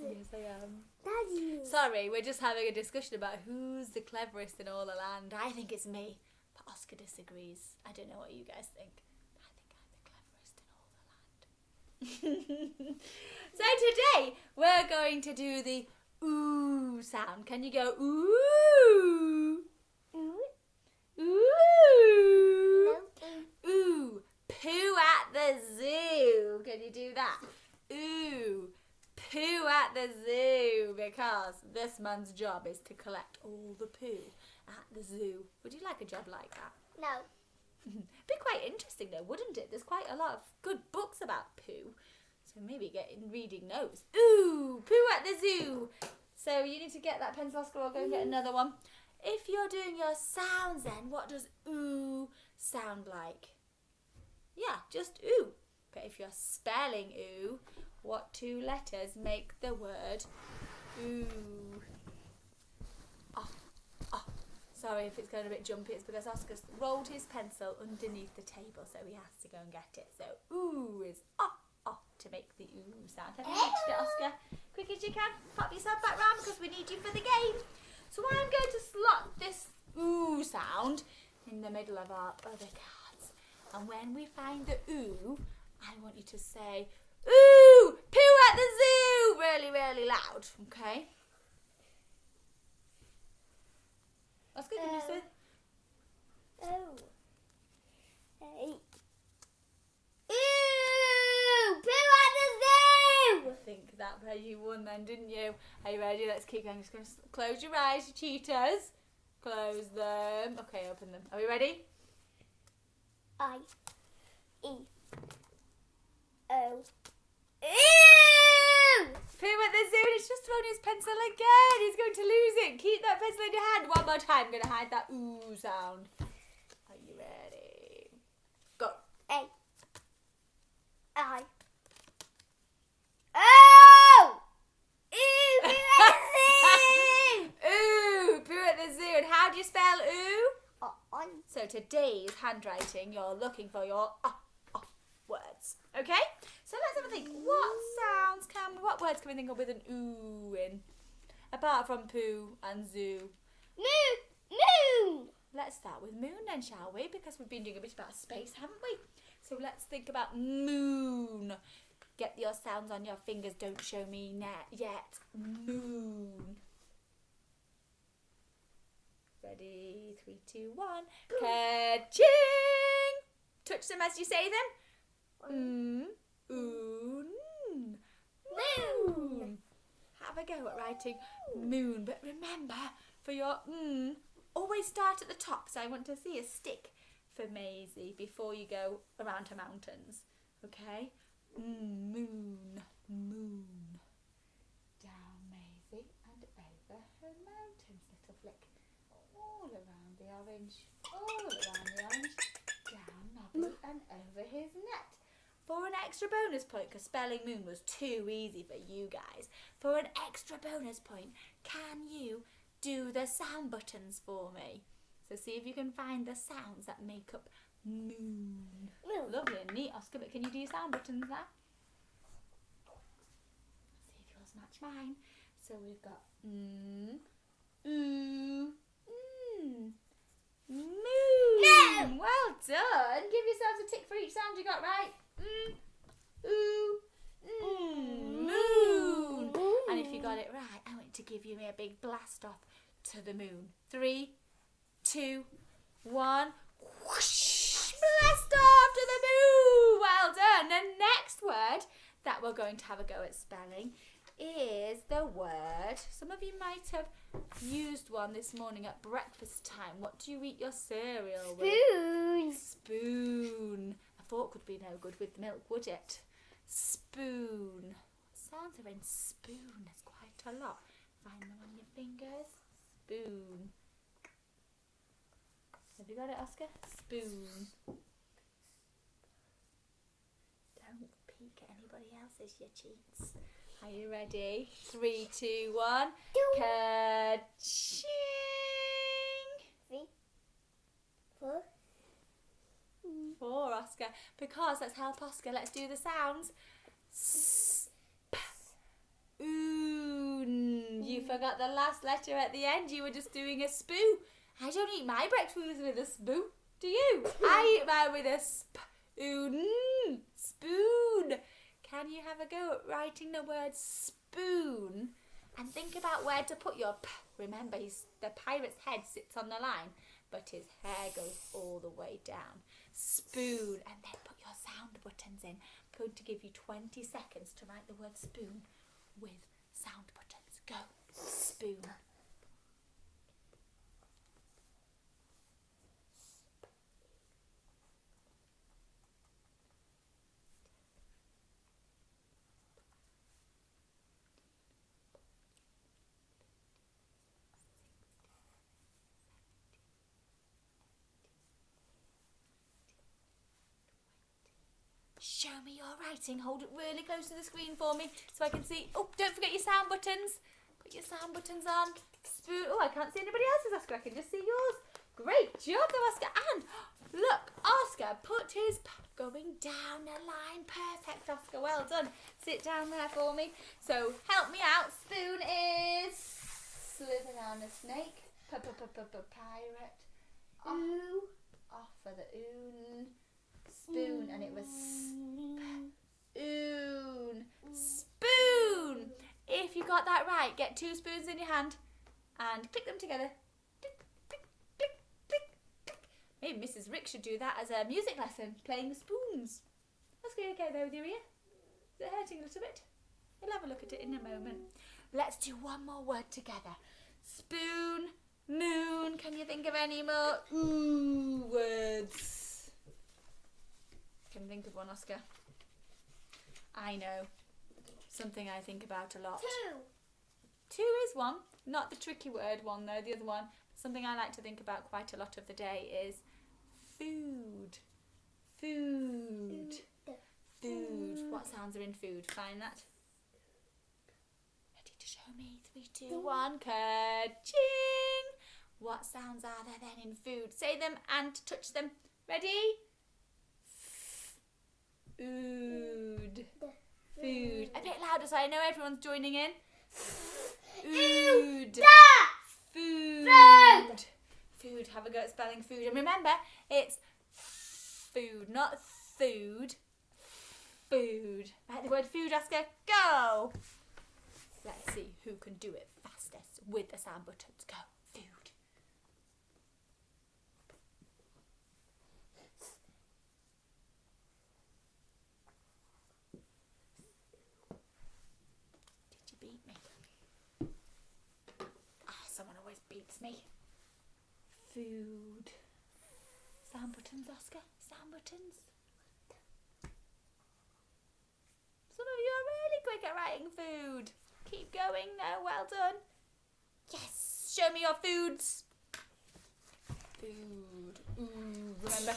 Yes, I am. Daddy. Sorry, we're just having a discussion about who's the cleverest in all the land. I think it's me, but Oscar disagrees. I don't know what you guys think. I think I'm the cleverest in all the land. So today we're going to do the ooh sound. Can you go ooh? Ooh. Ooh. No. Ooh. Poo at the zoo. Can you do that? Ooh. Poo at the zoo, because this man's job is to collect all the poo at the zoo. Would you like a job like that? No. Be quite interesting though, wouldn't it? There's quite a lot of good books about poo. So maybe reading notes. Ooh, poo at the zoo. So you need to get that pencil, Oscar, or go and get another one. If you're doing your sounds then, what does ooh sound like? Yeah, just ooh. But if you're spelling ooh, what two letters make the word ooh? Oh, oh. Sorry if it's going a bit jumpy. It's because Oscar's rolled his pencil underneath the table, so he has to go and get it. So ooh is to make the ooh sound. Have you reached it, Oscar? Quick as you can. Pop yourself back round because we need you for the game. So I'm going to slot this ooh sound in the middle of our other cards. And when we find the ooh, I want you to say, ooh, poo at the zoo, really, really loud, okay? Oscar, can you say? Oh. Hey. Ooh, poo at the zoo. I think that way you won then, didn't you? Are you ready? Let's keep going. Just going to close your eyes, you cheaters. Close them. Okay, open them. Are we ready? I-E-O. Ew! Poo at the zoo, and he's just thrown his pencil again. He's going to lose it. Keep that pencil in your hand. One more time. I'm going to hide that ooh sound. Are you ready? Go. A-I. Oh! Ooh, poo at the zoo. Ooh, poo at the zoo. And how do you spell ooh? On. So today's handwriting, you're looking for your words. Okay? So let's have a think. What words can we think of with an ooh in? Apart from poo and zoo. Moon. Let's start with moon then, shall we? Because we've been doing a bit about space, haven't we? So let's think about moon. Get your sounds on your fingers. Don't show me yet. Moon. Ready? 3, 2, 1. Ka-ching! Touch them as you say them. Moon. Have a go at writing moon. But remember, for your always start at the top. So I want to see a stick for Maisie before you go around her mountains. Okay? Moon. Down Maisie and over her mountains. Little flick. All around the orange. Down Nobby and over his net. For an extra bonus point, because spelling moon was too easy for you guys, for an extra bonus point, can you do the sound buttons for me? So see if you can find the sounds that make up moon. Lovely and neat, Oscar, but can you do your sound buttons now? See if yours match mine. So we've got ooh, moon. No! Well done. Give yourselves a tick for each sound you got right. Moon. And if you got it right, I want to give you a big blast off to the moon. 3, 2, 1. Whoosh! Blast off to the moon. Well done. The next word that we're going to have a go at spelling is the word. Some of you might have used one this morning at breakfast time. What do you eat your cereal with? Spoon. A fork would be no good with milk, would it? Spoon. What sounds are in spoon? There's quite a lot. Find them on your fingers. Spoon. Have you got it, Oscar? Spoon. Don't peek at anybody else's, you cheats. Are you ready? 3, 2, 1. Ka-ching! 3, 4. 4, Oscar. Because let's help Oscar. Let's do the sounds. S, p, ooh. forgot the last letter at the end. You were just doing a spoo. I don't eat my breakfast with a spoon. Do you? I eat mine with a spoon. Spoon. Can you have a go at writing the word spoon? And think about where to put your p. Remember, the pirate's head sits on the line, but his hair goes all the way down. Spoon. And then put your sound buttons in. I'm going to give you 20 seconds to write the word spoon with sound buttons. Go. Spoon. Show me your writing. Hold it really close to the screen for me so I can see. Oh, don't forget your sound buttons. Put your sound buttons on. Spoon. Oh, I can't see anybody else's, Oscar. I can just see yours. Great job, though, Oscar. And look, Oscar put his going down the line. Perfect, Oscar. Well done. Sit down there for me. So help me out. Spoon is slither down a snake. Pirate. Ooh. Off for the oon. Spoon, and it was spoon. Spoon. If you got that right, get 2 spoons in your hand and click them together. Click, click, click, click, click. Maybe Mrs. Rick should do that as a music lesson, playing the spoons. That's going okay though with your ear. Is it hurting a little bit? We'll have a look at it in a moment. Let's do one more word together. Spoon, moon. Can you think of any more words? Can think of one, Oscar? I know. Something I think about a lot. 2. 2 is one. Not the tricky word one though, the other one. Something I like to think about quite a lot of the day is food. Food. Food. What sounds are in food? Find that. Ready to show me? 3, 2, 1. Ka-ching! What sounds are there then in food? Say them and touch them. Ready? Food. Food. A bit louder so I know everyone's joining in. Food. Food. Food. Have a go at spelling food. And remember, it's food, not food. Food. Write the word food, Oscar. Go. Let's see who can do it fastest with the sound buttons. Go. Food. Beat me. Someone always beats me. Food. Sound buttons, Oscar. Sound buttons. Some of you are really quick at writing food. Keep going now. Well done. Yes. Show me your foods. Food. Ooh. Remember,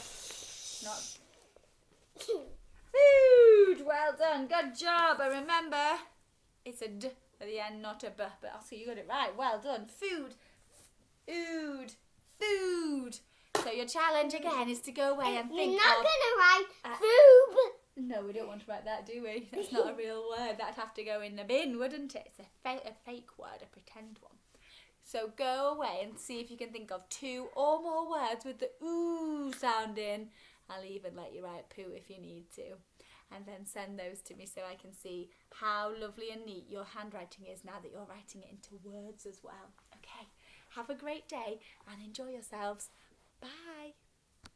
not food. Well done. Good job. And remember, it's a D at the end, not a B. But Oscar, you got it right. Well done. Food. Food. Food. So your challenge again is to go away and think You're not of... going to write food. No, we don't want to write that, do we? That's not a real word. That'd have to go in the bin, wouldn't it? It's a fake word, a pretend one. So go away and see if you can think of 2 or more words with the ooh sound in. I'll even let you write poo if you need to. And then send those to me so I can see how lovely and neat your handwriting is now that you're writing it into words as well. Okay, have a great day and enjoy yourselves. Bye.